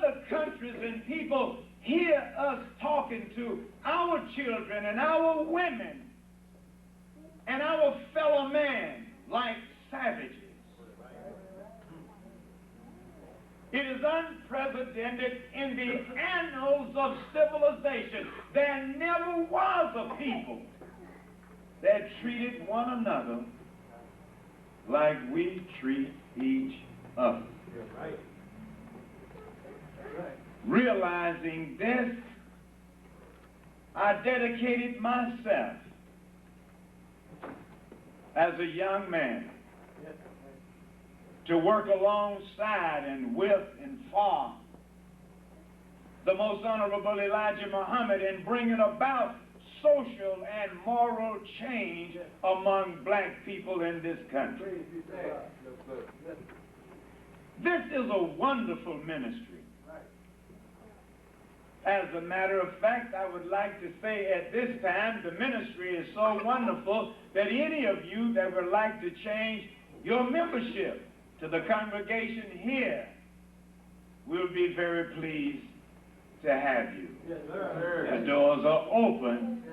other countries and people hear us talking to our children and our women and our fellow man like savages. It is unprecedented in the annals of civilization. There never was a people that treated one another like we treat each other. Right. Realizing this, I dedicated myself as a young man to work alongside and with and for the most honorable Elijah Muhammad in bringing about social and moral change among black people in this country. This is a wonderful ministry. As a matter of fact, I would like to say at this time, the ministry is so wonderful that any of you that would like to change your membership to the congregation here will be very pleased to have you. Yes, sir. The doors are open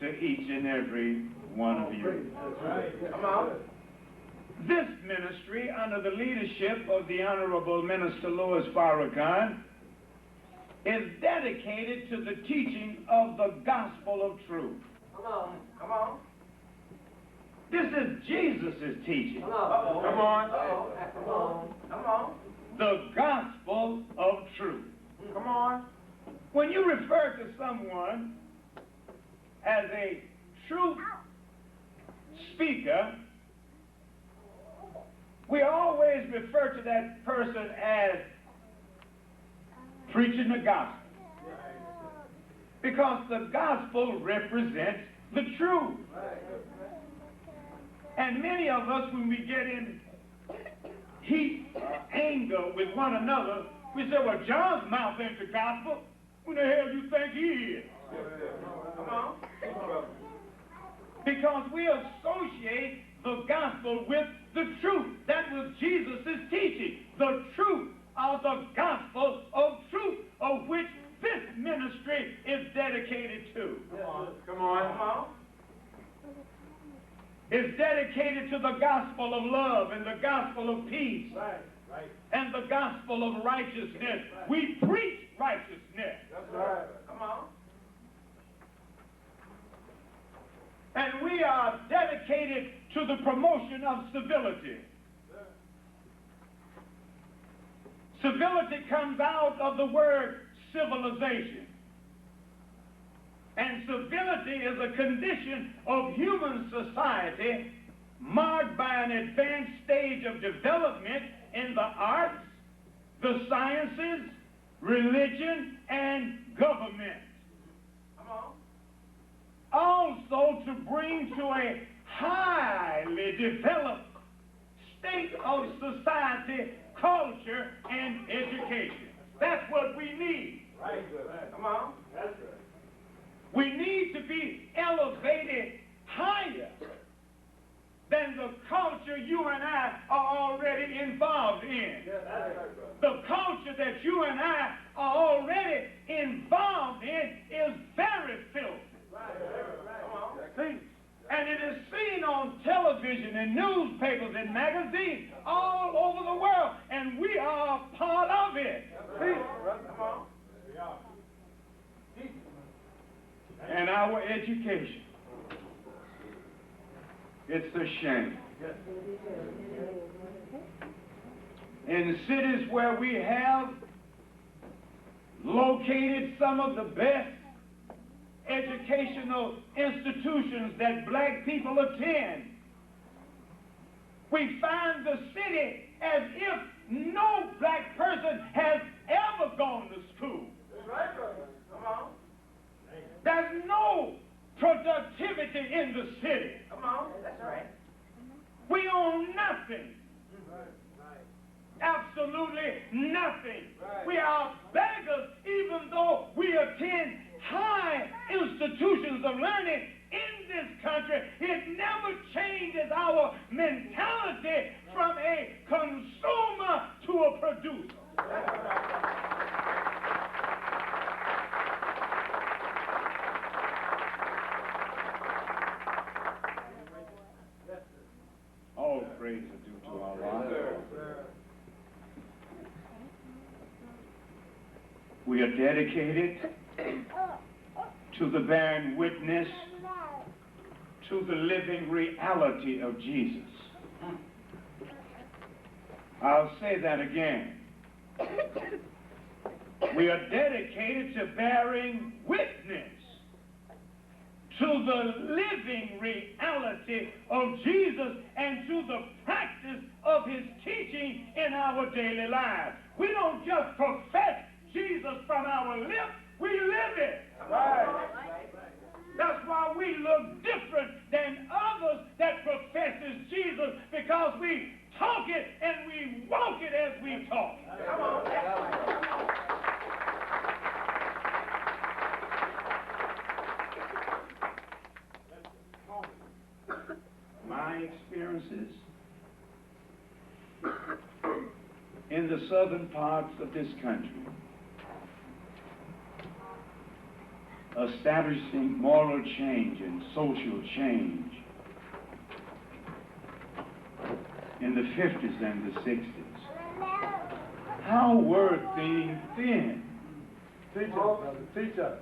to each and every one of you. That's right. Come on. This ministry, under the leadership of the Honorable Minister Louis Farrakhan, is dedicated to the teaching of the gospel of truth. Come on, come on. This is Jesus' teaching. Come on. Come on. Come on. Come on. The gospel of truth. Come on. When you refer to someone as a truth speaker, we always refer to that person as preaching the gospel. Because the gospel represents the truth. And many of us, when we get in heat or anger with one another, we say, well, John's mouth ain't the gospel. Who the hell you think he is? Come on. Because we associate the gospel with the truth. That was Jesus' teaching. The truth of the gospel of truth, of which this ministry is dedicated to. Come on. Come on. Come on. It's dedicated to the gospel of love and the gospel of peace. Right. Right. And the gospel of righteousness. Right. We preach righteousness. That's right. Come on. And we are dedicated to the promotion of civility. Civility comes out of the word civilization. And civility is a condition of human society marked by an advanced stage of development in the arts, the sciences, religion, and government. Also to bring to a highly developed state of society, culture, and education. That's what we need. Right. Come on. That's right. We need to be elevated higher than the culture you and I are already involved in. The culture that you and I are already involved in is very filthy. See? And it is seen on television and newspapers and magazines all over the world, and we are a part of it. See? And our education. It's a shame. In cities where we have located some of the best educational institutions that black people attend, we find the city as if no black person has ever gone to school. Come on. There's no productivity in the city. Come on, that's right. We own nothing. Absolutely nothing. We are beggars even though we attend high institutions of learning in this country. It never changes our mentality from a consumer to a producer. We are dedicated to the bearing witness to the living reality of Jesus. I'll say that again. We are dedicated to bearing witness to the living reality of Jesus and to the practice of his teaching in our daily lives. We don't just profess Jesus from our lips, we live it. Right. That's why we look different than others that professes Jesus, because we talk it and we walk it as we talk. Come on. My experiences in the southern parts of this country, establishing moral change and social change in the 50s and the 60s. How were things then? Teach us.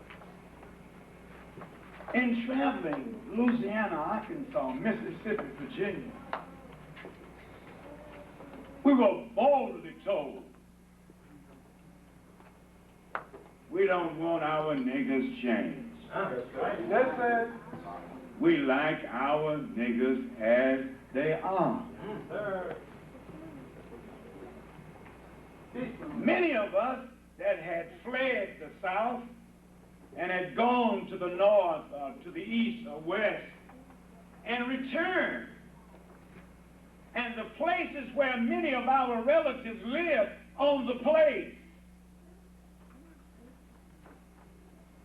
In traveling Louisiana, Arkansas, Mississippi, Virginia, we were boldly told, we don't want our niggas changed. That's it. We like our niggas as they are. Many of us that had fled the South and had gone to the north, to the east or west, and returned. And the places where many of our relatives lived on the place,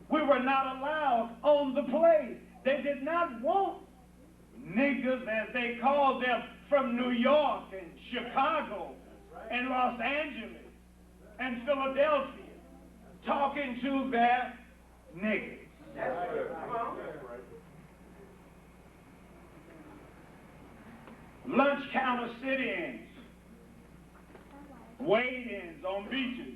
we were not allowed on the place. They did not want niggas, as they called them, from New York and Chicago and Los Angeles and Philadelphia talking to their niggas. Lunch counter sit-ins, wait-ins on beaches.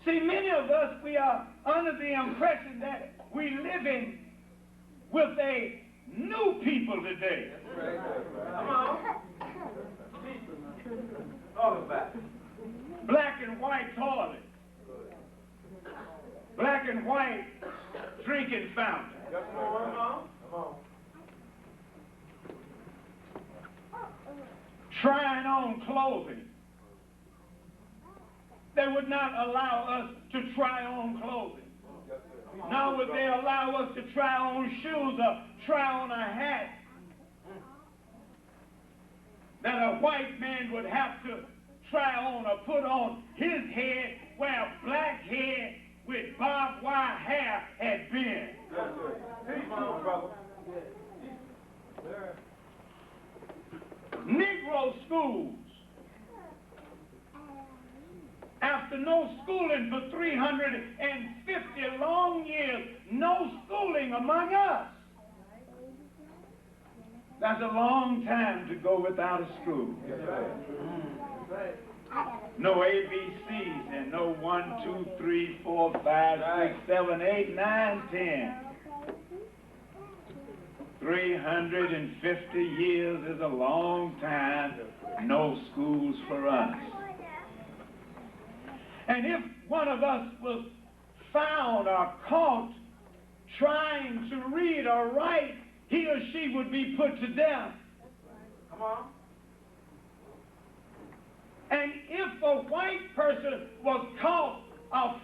See, many of us, we are under the impression that we live in with a new people today. Come on. All about it. Black and white toilets. Black and white drinking fountain. Come on. Trying on clothing. They would not allow us to try on clothing. Nor would they allow us to try on shoes or try on a hat that a white man would have to try on or put on his head where a black head with barbed wire hair had been. Negro schools. After no schooling for 350 long years, no schooling among us. That's a long time to go without a school. No ABCs and no 1, 2, 3, 4, 5, 6, 7, 8, 9, 10. 350 years is a long time. No schools for us. And if one of us was found or caught trying to read or write, he or she would be put to death. Come on. And if a white person was caught or